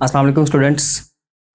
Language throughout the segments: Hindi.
अस्सलाम वालेकुम स्टूडेंट्स।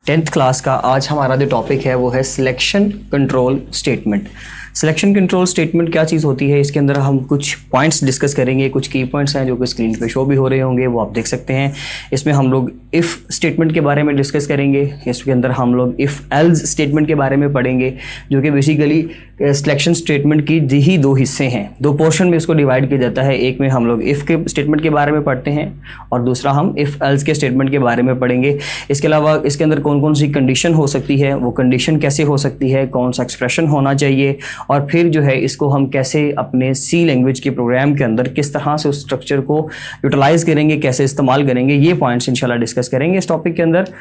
10th क्लास का आज हमारा जो टॉपिक है वो है selection control statement. Selection control statement क्या चीज़ होती है, इसके अंदर हम कुछ पॉइंट्स डिस्कस करेंगे। कुछ की पॉइंट्स हैं जो कि स्क्रीन पे शो भी हो रहे होंगे, वो आप देख सकते हैं। इसमें हम लोग इफ़ स्टेटमेंट के बारे में डिस्कस करेंगे। इसके अंदर हम लोग इफ़ एल्स स्टेटमेंट के बारे में पढ़ेंगे, जो कि बेसिकली सिलेक्शन स्टेटमेंट की ही दो हिस्से हैं। दो पोर्शन में इसको डिवाइड किया जाता है। एक में हम लोग इफ़ के स्टेटमेंट के बारे में पढ़ते हैं और दूसरा हम इफ़ एल्स के स्टेटमेंट के बारे में पढ़ेंगे। इसके अलावा इसके अंदर कौन कौन सी कंडीशन हो सकती है, वो कंडीशन कैसे हो सकती है, कौन सा एक्सप्रेशन होना चाहिए, और फिर जो है इसको हम कैसे अपने सी लैंग्वेज के प्रोग्राम के अंदर किस तरह से उस स्ट्रक्चर को यूटिलाइज करेंगे, कैसे इस्तेमाल करेंगे, ये पॉइंट्स इंशाल्लाह डिस्कस करेंगे इस टॉपिक के अंदर।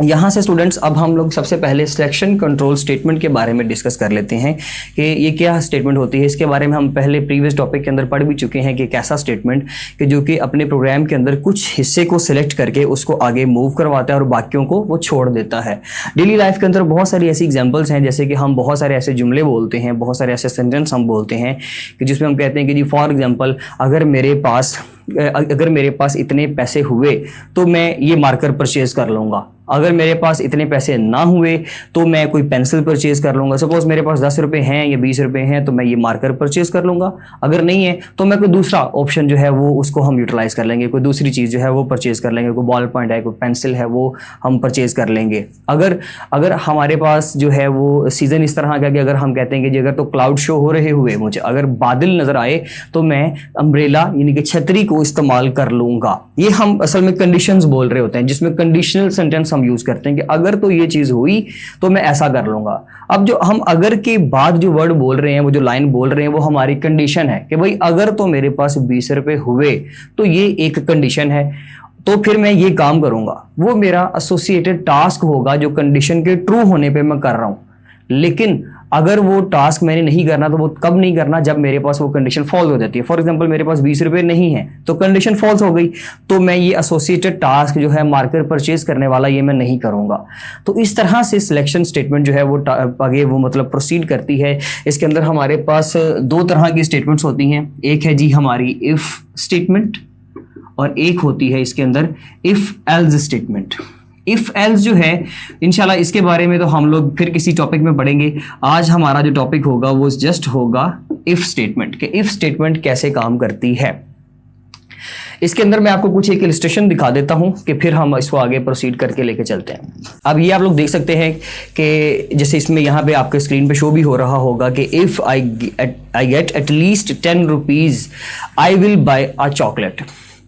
यहाँ से स्टूडेंट्स अब हम लोग सबसे पहले सिलेक्शन कंट्रोल स्टेटमेंट के बारे में डिस्कस कर लेते हैं कि ये क्या स्टेटमेंट होती है। इसके बारे में हम पहले प्रीवियस टॉपिक के अंदर पढ़ भी चुके हैं कि कैसा स्टेटमेंट कि जो कि अपने प्रोग्राम के अंदर कुछ हिस्से को सिलेक्ट करके उसको आगे मूव करवाता है और बाकियों को वो छोड़ देता है। डेली लाइफ के अंदर बहुत सारी ऐसी एग्जाम्पल्स हैं, जैसे कि हम बहुत सारे ऐसे जुमले बोलते हैं, बहुत सारे ऐसे सेंटेंस हम बोलते हैं कि जिसमें हम कहते हैं कि जी फॉर एग्जाम्पल अगर मेरे पास इतने पैसे हुए तो मैं ये मार्कर परचेज कर लूँगा। अगर मेरे पास इतने पैसे ना हुए तो मैं कोई पेंसिल परचेज कर लूँगा। सपोज मेरे पास 10 रुपये हैं या 20 रुपये हैं तो मैं ये मार्कर परचेज कर लूँगा। अगर नहीं है तो मैं कोई दूसरा ऑप्शन जो है वो उसको हम यूटिलाइज़ कर लेंगे, कोई दूसरी चीज़ जो है वो परचेज कर लेंगे। कोई बॉल पॉइंट है, कोई पेंसिल है, वो हम परचेज कर लेंगे। अगर हमारे पास जो है वो सीज़न इस तरह का कि अगर हम कहते हैं कि जी अगर तो क्लाउड शो हो रहे हुए मुझे अगर बादल नज़र आए तो मैं अम्ब्रेला यानी कि छतरी को इस्तेमाल कर लूँगा। ये हम असल में कंडीशंस बोल रहे होते हैं, जिसमें कंडीशनल सेंटेंस हम यूज करते हैं कि अगर तो ये चीज हुई तो मैं ऐसा कर लूंगा। अब जो हम अगर के बाद जो वर्ड बोल रहे हैं, वो जो लाइन बोल रहे हैं, वो हमारी कंडीशन है कि भाई अगर तो मेरे पास 20 रुपए हुए तो ये एक कंडीशन है, तो फिर मैं ये काम करूंगा। वो मेरा एसोसिएटेड टास्क होगा जो कंडीशन के ट्रू होने पे मैं कर रहा हूं। लेकिन अगर वो टास्क मैंने नहीं करना तो वो कब नहीं करना, जब मेरे पास वो कंडीशन फॉल्स हो जाती है। फॉर एग्जांपल मेरे पास 20 रुपए नहीं है तो कंडीशन फॉल्स हो गई, तो मैं ये एसोसिएटेड टास्क जो है मार्कर परचेज करने वाला ये मैं नहीं करूंगा। तो इस तरह से सिलेक्शन स्टेटमेंट जो है वो आगे वो मतलब प्रोसीड करती है। इसके अंदर हमारे पास दो तरह की स्टेटमेंट्स होती हैं। एक है जी हमारी इफ स्टेटमेंट और एक होती है इसके अंदर if else statement. If else जो है इंशाल्लाह इसके बारे में तो हम लोग फिर किसी टॉपिक में पढ़ेंगे। आज हमारा जो टॉपिक होगा वो जस्ट होगा इफ स्टेटमेंट कि इफ स्टेटमेंट कैसे काम करती है। इसके अंदर मैं आपको कुछ एक इलस्ट्रेशन दिखा देता हूं कि फिर हम इसको आगे प्रोसीड करके लेके चलते हैं। अब ये आप लोग देख सकते हैं कि जैसे इसमें यहाँ पे आपके स्क्रीन पे शो भी हो रहा होगा कि if I get at least 10 rupees I will buy a chocolate.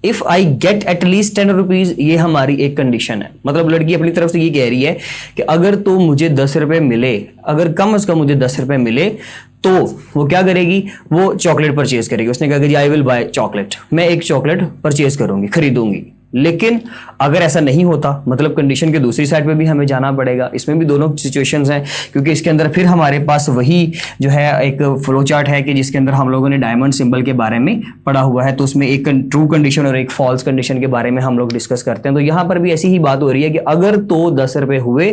If I get at least 10 rupees, ये हमारी एक कंडीशन है। मतलब लड़की अपनी तरफ से ये कह रही है कि अगर तो मुझे 10 रुपए मिले, अगर कम से कम मुझे 10 रुपए मिले तो वो क्या करेगी, वो चॉकलेट परचेज करेगी। उसने कहा कि जी आई विल बाय चॉकलेट, मैं एक चॉकलेट परचेज करूंगी, खरीदूंगी। लेकिन अगर ऐसा नहीं होता, मतलब कंडीशन के दूसरी साइड पे भी हमें जाना पड़ेगा। इसमें भी दोनों सिचुएशंस हैं, क्योंकि इसके अंदर फिर हमारे पास वही जो है एक फ्लो चार्ट है कि जिसके अंदर हम लोगों ने डायमंड सिंबल के बारे में पढ़ा हुआ है। तो उसमें एक ट्रू कंडीशन और एक फॉल्स कंडीशन के बारे में हम लोग डिस्कस करते हैं। तो यहाँ पर भी ऐसी ही बात हो रही है कि अगर तो 10 रुपए हुए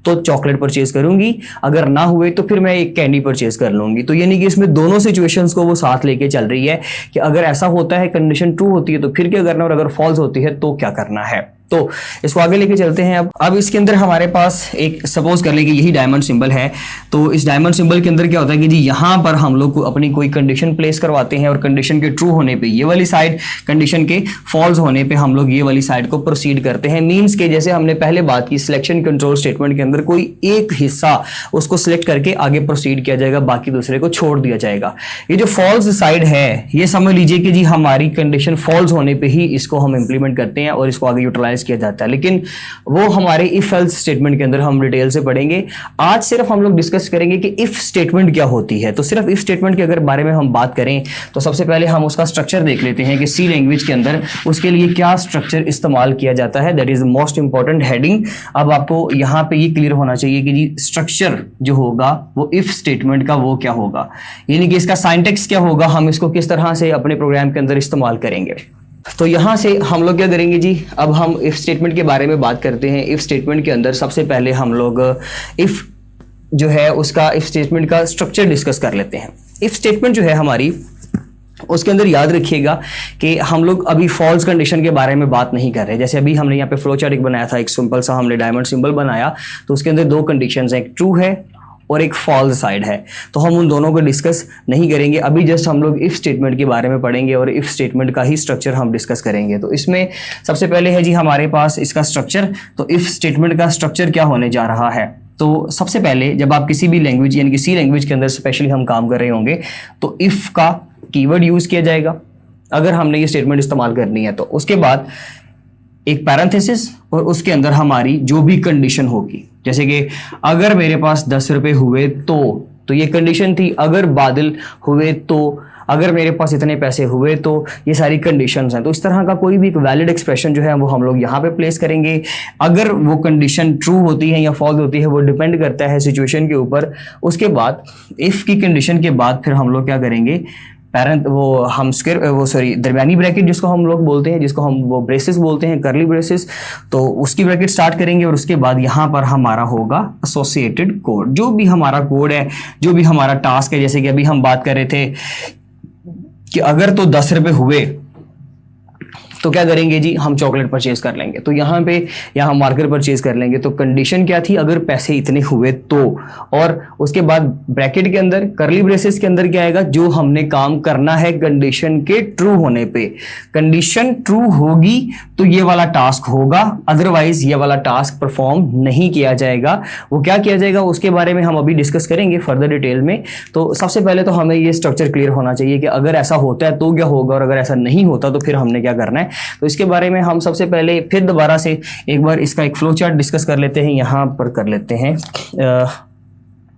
तो चॉकलेट परचेज करूंगी, अगर ना हुए तो फिर मैं एक कैंडी परचेज कर लूंगी। तो यानी कि इसमें दोनों सिचुएशंस को वो साथ लेके चल रही है कि अगर ऐसा होता है, कंडीशन ट्रू होती है तो फिर क्या करना, और अगर फॉल्स होती है तो क्या करना है। तो इसको आगे लेके चलते हैं। अब इसके अंदर हमारे पास एक सपोज कर ले कि यही डायमंड सिंबल है। तो इस डायमंड सिंबल के अंदर क्या होता है कि जी यहाँ पर हम लोग को अपनी कोई कंडीशन प्लेस करवाते हैं और कंडीशन के ट्रू होने पे ये वाली साइड, कंडीशन के फॉल्स होने पे हम लोग ये वाली साइड को प्रोसीड करते हैं। मींस के जैसे हमने पहले बात की, सिलेक्शन कंट्रोल स्टेटमेंट के अंदर कोई एक हिस्सा उसको सिलेक्ट करके आगे प्रोसीड किया जाएगा, बाकी दूसरे को छोड़ दिया जाएगा। ये जो फॉल्स साइड है ये समझ लीजिए कि जी हमारी कंडीशन फॉल्स होने पर ही इसको हम इंप्लीमेंट करते हैं और इसको आगे यूटिलाइज किया जाता है। लेकिन वो हमारे इफ एल्स स्टेटमेंट के अंदर हम डिटेल से पढ़ेंगे। आज सिर्फ हम लोग डिस्कस करेंगे कि इफ स्टेटमेंट क्या होती है। तो सिर्फ इफ स्टेटमेंट के अगर बारे में हम बात करें तो सबसे पहले हम उसका स्ट्रक्चर देख लेते हैं कि सी लैंग्वेज के अंदर उसके लिए क्या स्ट्रक्चर इस्तेमाल किया जाता है। That is most important heading. अब आपको यहां पे ये क्लियर होना चाहिए कि जी स्ट्रक्चर जो होगा वो इफ स्टेटमेंट का वो क्या होगा, यानी कि इसका सिंटैक्स क्या होगा, हम इसको किस तरह से अपने प्रोग्राम के अंदर इस्तेमाल करेंगे। तो यहां से हम लोग क्या करेंगे जी, अब हम इफ स्टेटमेंट के बारे में बात करते हैं। इफ स्टेटमेंट के अंदर सबसे पहले हम लोग इफ जो है उसका इफ स्टेटमेंट का स्ट्रक्चर डिस्कस कर लेते हैं। इफ स्टेटमेंट जो है हमारी उसके अंदर याद रखिएगा कि हम लोग अभी फॉल्स कंडीशन के बारे में बात नहीं कर रहे। जैसे अभी हमने यहाँ पे फ्लो चार्ट एक बनाया था, एक सिंपल सा हमने डायमंड सिंबल बनाया, तो उसके अंदर दो कंडीशंस हैं, एक ट्रू है और एक फॉल्स साइड है। तो हम उन दोनों को डिस्कस नहीं करेंगे अभी, जस्ट हम लोग इफ स्टेटमेंट के बारे में पढ़ेंगे और इफ स्टेटमेंट का ही स्ट्रक्चर हम डिस्कस करेंगे। तो इसमें सबसे पहले है जी हमारे पास इसका स्ट्रक्चर। तो इफ स्टेटमेंट का स्ट्रक्चर क्या होने जा रहा है? तो सबसे पहले जब आप किसी भी लैंग्वेज यानी कि सी लैंग्वेज के अंदर स्पेशली हम काम कर रहे होंगे तो इफ का कीवर्ड यूज किया जाएगा अगर हमने ये स्टेटमेंट इस्तेमाल करनी है। तो उसके बाद एक पैरेंथेसिस और उसके अंदर हमारी जो भी कंडीशन होगी, जैसे कि अगर मेरे पास 10 रुपए हुए तो ये कंडीशन थी, अगर बादल हुए तो, अगर मेरे पास इतने पैसे हुए तो, ये सारी कंडीशंस हैं। तो इस तरह का कोई भी एक वैलिड एक्सप्रेशन जो है वो हम लोग यहाँ पे प्लेस करेंगे। अगर वो कंडीशन ट्रू होती है या फॉल्स होती है वो डिपेंड करता है सिचुएशन के ऊपर। उसके बाद इफ की कंडीशन के बाद फिर हम लोग क्या करेंगे, दरमियानी ब्रैकेट जिसको हम लोग बोलते हैं, जिसको हम वो ब्रेसेस बोलते हैं, करली ब्रेसेस, तो उसकी ब्रैकेट स्टार्ट करेंगे और उसके बाद यहाँ पर हमारा होगा एसोसिएटेड कोड। जो भी हमारा कोड है, जो भी हमारा टास्क है, जैसे कि अभी हम बात कर रहे थे कि अगर तो 10 रुपए हुए तो क्या करेंगे जी, हम चॉकलेट परचेज कर लेंगे। तो यहाँ मार्कर परचेज कर लेंगे। तो कंडीशन क्या थी, अगर पैसे इतने हुए तो, और उसके बाद ब्रैकेट के अंदर करली ब्रेसेस के अंदर क्या आएगा, जो हमने काम करना है कंडीशन के ट्रू होने पे। कंडीशन ट्रू होगी तो ये वाला टास्क होगा, अदरवाइज ये वाला टास्क परफॉर्म नहीं किया जाएगा। वो क्या किया जाएगा उसके बारे में हम अभी डिस्कस करेंगे फर्दर डिटेल में। तो सबसे पहले तो हमें ये स्ट्रक्चर क्लियर होना चाहिए कि अगर ऐसा होता है तो क्या होगा और अगर ऐसा नहीं होता तो फिर हमने क्या करना है। तो इसके बारे में हम सबसे पहले फिर दोबारा से एक बार इसका एक फ्लो चार्ट डिस्कस कर लेते हैं। यहाँ पर कर लेते हैं,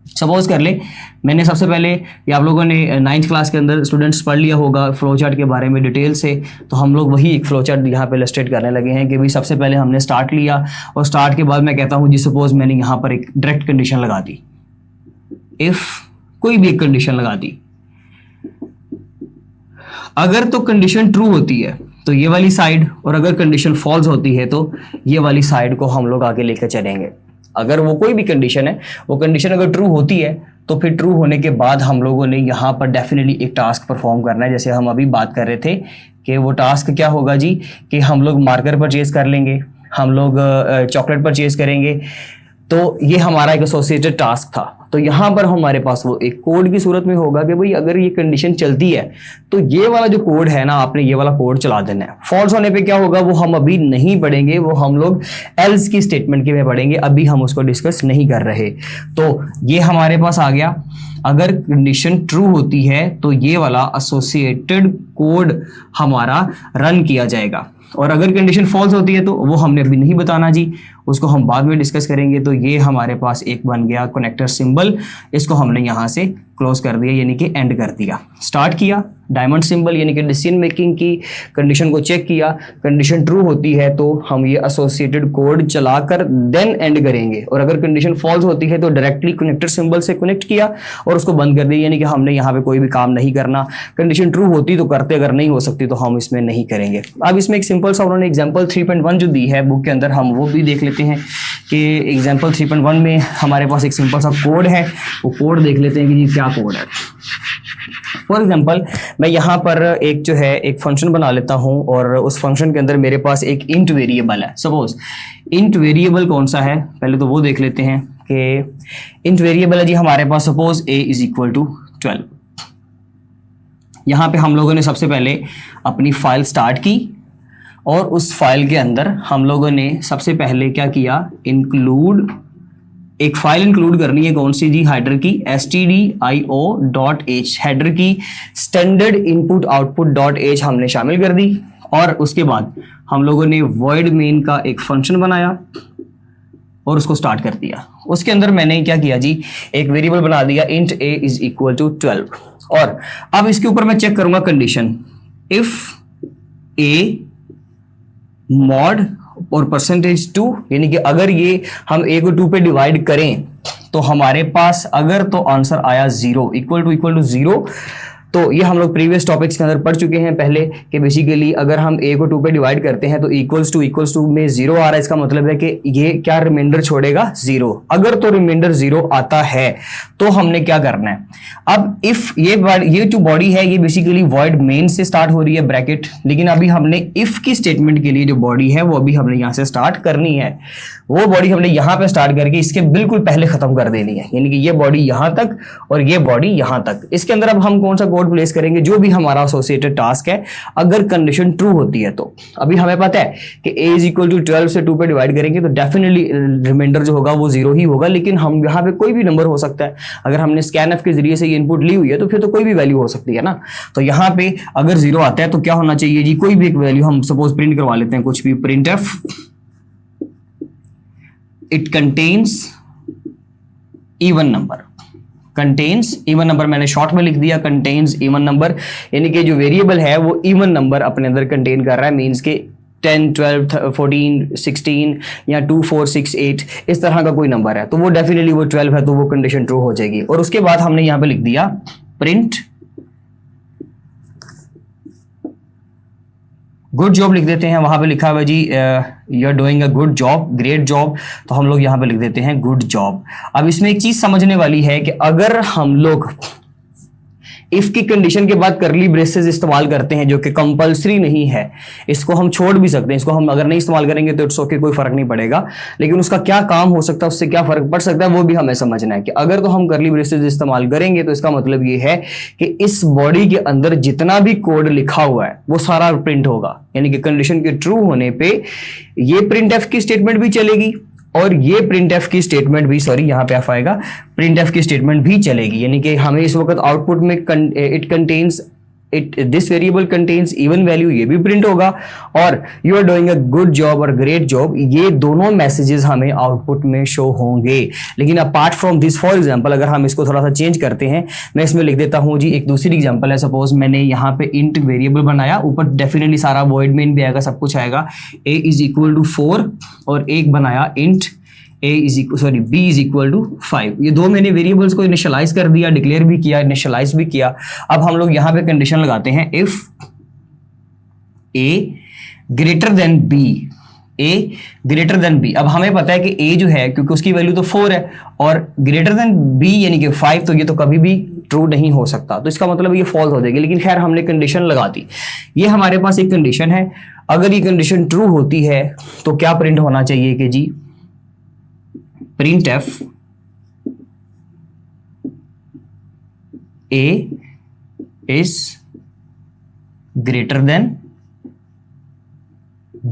सपोज कर ले मैंने सबसे पहले, ये आप लोगों ने 9th क्लास के अंदर स्टूडेंट्स पढ़ लिया होगा फ्लो चार्ट के बारे में डिटेल से। तो हम लोग वही एक फ्लो चार्ट यहाँ पे इलस्ट्रेट करने लगे हैं कि भाई सबसे पहले हमने स्टार्ट लिया और स्टार्ट के बाद मैं कहता हूँ जी सपोज मैंने यहाँ पर एक डायरेक्ट कंडीशन लगा दी, इफ कोई भी एक कंडीशन लगा दी, अगर तो कंडीशन ट्रू होती है तो ये वाली साइड, और अगर कंडीशन फॉल्स होती है तो ये वाली साइड को हम लोग आगे लेकर चलेंगे। अगर वो कोई भी कंडीशन है, वो कंडीशन अगर ट्रू होती है तो फिर ट्रू होने के बाद हम लोगों ने यहाँ पर डेफिनेटली एक टास्क परफॉर्म करना है। जैसे हम अभी बात कर रहे थे कि वो टास्क क्या होगा जी, कि हम लोग मार्कर परचेज कर लेंगे, हम लोग चॉकलेट परचेज करेंगे। तो ये हमारा एक एसोसिएटेड टास्क था। तो यहाँ पर हमारे पास वो एक कोड की सूरत में होगा कि भाई अगर ये कंडीशन चलती है तो ये वाला जो कोड है ना, आपने ये वाला कोड चला देना है। फॉल्स होने पे क्या होगा वो हम अभी नहीं पढ़ेंगे, वो हम लोग एल्स की स्टेटमेंट के में पढ़ेंगे, अभी हम उसको डिस्कस नहीं कर रहे। तो ये हमारे पास आ गया, अगर कंडीशन ट्रू होती है तो ये वाला एसोसिएटेड कोड हमारा रन किया जाएगा, और अगर कंडीशन फॉल्स होती है तो वो हमने अभी नहीं बताना जी, उसको हम बाद में डिस्कस करेंगे। तो ये हमारे पास एक बन गया कनेक्टर सिंबल, इसको हमने यहाँ से क्लोज कर दिया यानी कि एंड कर दिया। स्टार्ट किया डायमंड सिंबल यानी कि डिसीजन मेकिंग की कंडीशन को चेक किया, कंडीशन ट्रू होती है तो हम ये एसोसिएटेड कोड चलाकर देन एंड करेंगे, और अगर कंडीशन फॉल्स होती है तो डायरेक्टली कनेक्टर सिंबल से कनेक्ट किया और उसको बंद कर दिया, यानी कि हमने यहाँ पे कोई भी काम नहीं करना। कंडीशन ट्रू होती तो करते, अगर नहीं हो सकती तो हम इसमें नहीं करेंगे। अब इसमें एक सिंपल सा उन्होंने एग्जाम्पल 3.1 जो दी है बुक के अंदर, हम वो भी देख लेते हैं कि एग्जाम्पल 3.1 में हमारे पास एक सिंपल सा कोड है, वो कोड देख लेते हैं कि जी क्या कोड है। फॉर एग्जाम्पल मैं यहाँ पर एक जो है एक फंक्शन बना लेता हूँ और उस फंक्शन के अंदर मेरे पास एक इंट वेरिएबल है। सपोज इंट वेरिएबल कौन सा है, पहले तो वो देख लेते हैं कि इंट वेरिएबल है जी हमारे पास suppose a is equal to 12। यहाँ पे हम लोगों ने सबसे पहले अपनी फाइल स्टार्ट की और उस फाइल के अंदर हम लोगों ने सबसे पहले क्या किया, इंक्लूड, एक फाइल इंक्लूड करनी है कौन सी जी, हेडर की stdio.h, हेडर की standard input output dot h हमने शामिल कर दी। और उसके बाद हम लोगों ने void main का एक फंक्शन बनाया और उसको स्टार्ट कर दिया। उसके अंदर मैंने क्या किया जी, एक वेरिएबल बना दिया int a is equal to 12। और अब इसके ऊपर मैं चेक करूंगा कंडीशन, इफ a mod और %2, यानी कि अगर ये हम a को 2 पे डिवाइड करें तो हमारे पास अगर तो आंसर आया 0 इक्वल टू 0, तो ये हम लोग प्रीवियस टॉपिक्स के अंदर पढ़ चुके हैं पहले कि बेसिकली अगर हम a को 2 पे डिवाइड करते हैं तो इक्वल्स टू में 0 आ रहा है, इसका मतलब है कि ये क्या रिमाइंडर छोड़ेगा 0। अगर तो रिमाइंडर 0 आता है तो हमने क्या करना है, अब इफ ये जो बॉडी है ये बेसिकली वॉइड मेन से स्टार्ट हो रही है ब्रैकेट, लेकिन अभी हमने इफ की स्टेटमेंट के लिए जो बॉडी है वो अभी हमने यहां से स्टार्ट करनी है, वो बॉडी हमने यहां पे स्टार्ट करके इसके बिल्कुल पहले खत्म कर देनी है, यानी कि ये बॉडी यहां तक और ये बॉडी यहां तक। इसके अंदर अब हम कौन सा कोड प्लेस करेंगे, जो भी हमारा एसोसिएटेड टास्क है अगर कंडीशन ट्रू होती है तो। अभी हमें पता है कि a इज इक्वल टू 12 से 2 पे डिवाइड करेंगे तो डेफिनेटली रिमाइंडर जो होगा वो 0 ही होगा, लेकिन हम यहाँ पे कोई भी नंबर हो सकता है। अगर हमने स्कैनएफ के जरिए से ये इनपुट ली हुई है तो फिर तो कोई भी वैल्यू हो सकती है ना। तो यहाँ पे अगर 0 आता है तो क्या होना चाहिए जी, कोई भी एक वैल्यू हम सपोज प्रिंट करवा लेते हैं, कुछ भी print F it contains even number, contains even number, मैंने शॉर्ट में लिख दिया कंटेन्स इवन नंबर, यानी कि जो वेरिएबल है वो इवन नंबर अपने अंदर कंटेन कर रहा है, मींस के 10, 12, 14, 16 या 2, 4, 6, 8 इस तरह का कोई नंबर है तो वो डेफिनेटली वो 12 है तो वो कंडीशन ट्रू हो जाएगी। और उसके बाद हमने यहां पे लिख दिया प्रिंट गुड जॉब लिख देते हैं, वहां पे लिखा हुआ जी you are doing a good job, great job, तो हम लोग यहां पे लिख देते हैं गुड जॉब। अब इसमें एक चीज समझने वाली है कि अगर हम लोग इफ की कंडीशन के बाद करली ब्रेसेस इस्तेमाल करते हैं जो कि कंपलसरी नहीं है, इसको हम छोड़ भी सकते हैं, इसको हम अगर नहीं इस्तेमाल करेंगे तो इट्स ओके, कोई फर्क नहीं पड़ेगा, लेकिन उसका क्या काम हो सकता है, उससे क्या फर्क पड़ सकता है वो भी हमें समझना है कि अगर तो हम करली ब्रेसेस इस्तेमाल करेंगे तो इसका मतलब ये है कि इस बॉडी के अंदर जितना भी कोड लिखा हुआ है वो सारा प्रिंट होगा, यानी कि कंडीशन के ट्रू होने पे ये प्रिंट एफ की स्टेटमेंट भी चलेगी और ये printf की स्टेटमेंट भी, सॉरी यहाँ पे एफ आएगा, printf की स्टेटमेंट भी चलेगी, यानी कि हमें इस वक्त आउटपुट में it contains this variable contains even value ये भी प्रिंट होगा और you are doing a good job और ग्रेट जॉब ये दोनों मैसेजेस हमें आउटपुट में शो होंगे। लेकिन apart from this, for example अगर हम इसको थोड़ा सा चेंज करते हैं, मैं इसमें लिख देता हूं जी, एक दूसरी एग्जांपल है, सपोज मैंने यहाँ पे इंट वेरिएबल बनाया, ऊपर डेफिनेटली सारा वॉइड मेन भी आएगा, सब कुछ आएगा, a इज इक्वल टू 4 और एक बनाया int b is equal to 5। ये दो मैंने वेरिएबल्स को इनिशियलाइज कर दिया, डिक्लेयर भी किया, इनिशियलाइज भी किया। अब हम लोग यहां पे कंडीशन लगाते हैं if a greater than b, a greater than b। अब हमें पता है कि a जो है क्योंकि उसकी वैल्यू तो 4 है और ग्रेटर देन b यानी कि 5, तो ये तो कभी भी ट्रू नहीं हो सकता, तो इसका मतलब ये फॉल्स हो जाएगी। लेकिन खैर हमने कंडीशन लगा दी, ये हमारे पास एक कंडीशन है, अगर ये कंडीशन ट्रू होती है तो क्या प्रिंट होना चाहिए कि जी printf a is greater than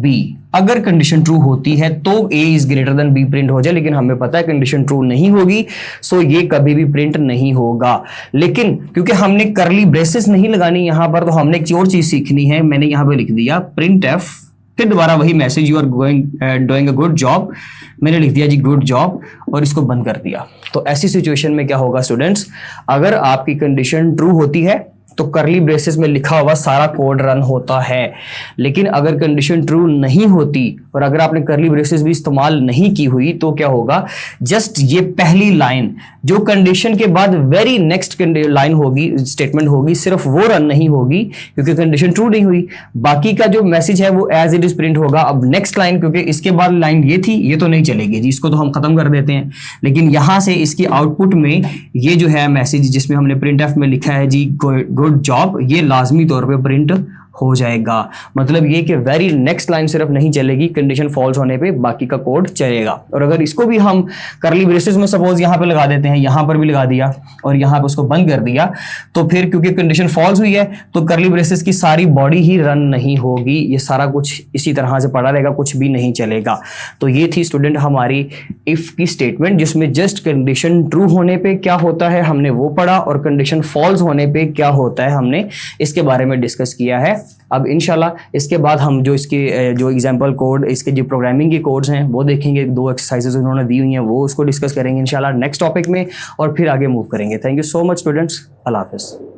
b। अगर कंडीशन ट्रू होती है तो a is greater than b print हो जाए, लेकिन हमें पता है कंडीशन ट्रू नहीं होगी सो ये कभी भी प्रिंट नहीं होगा। लेकिन क्योंकि हमने करली ब्रेसेस नहीं लगानी यहां पर, तो हमने एक और चीज सीखनी है, मैंने यहां पे लिख दिया printf, फिर दोबारा वही message you are doing a good job, मैंने लिख दिया जी गुड जॉब और इसको बंद कर दिया। तो ऐसी सिचुएशन में क्या होगा स्टूडेंट्स, अगर आपकी कंडीशन ट्रू होती है तो करली ब्रेसेस में लिखा हुआ सारा कोड रन होता है, लेकिन अगर कंडीशन ट्रू नहीं होती और अगर आपने करली ब्रेसेस भी इस्तेमाल नहीं की हुई तो क्या होगा, जस्ट ये पहली लाइन जो कंडीशन के बाद वेरी नेक्स्ट लाइन होगी, स्टेटमेंट होगी, सिर्फ वो रन नहीं होगी क्योंकि कंडीशन ट्रू नहीं हुई, बाकी का जो मैसेज है वो एज इट इज प्रिंट होगा। अब नेक्स्ट लाइन, क्योंकि इसके बाद लाइन ये थी, ये तो नहीं चलेगी जी, इसको तो हम खत्म कर देते हैं, लेकिन यहां से इसकी आउटपुट में ये जो है मैसेज जिसमें हमने प्रिंट एफ में लिखा है जी गुड जॉब, ये लाजमी तौर पे प्रिंट हो जाएगा। मतलब ये कि वेरी नेक्स्ट लाइन सिर्फ नहीं चलेगी, कंडीशन फॉल्स होने पे बाकी का कोड चलेगा। और अगर इसको भी हम करली ब्रेसेस में सपोज यहां पे लगा देते हैं, यहां पर भी लगा दिया और यहां पे उसको बंद कर दिया, तो फिर क्योंकि कंडीशन फॉल्स हुई है तो करली ब्रेसेस की सारी बॉडी ही रन नहीं होगी, ये सारा कुछ इसी तरह से पड़ा रहेगा, कुछ भी नहीं चलेगा। तो ये थी स्टूडेंट हमारी इफ की स्टेटमेंट, जिसमें जस्ट कंडीशन ट्रू होने पे क्या होता है हमने वो पढ़ा और कंडीशन फॉल्स होने पे क्या होता है हमने इसके बारे में डिस्कस किया है। अब इंशाल्लाह इसके बाद हम जो इसके जो एग्जांपल कोड, इसके जो प्रोग्रामिंग के कोड्स हैं वो देखेंगे, 2 एक्सरसाइजेज उन्होंने दी हुई हैं वो उसको डिस्कस करेंगे इंशाल्लाह नेक्स्ट टॉपिक में और फिर आगे मूव करेंगे। Thank you so much students, अल्लाह हाफिज़।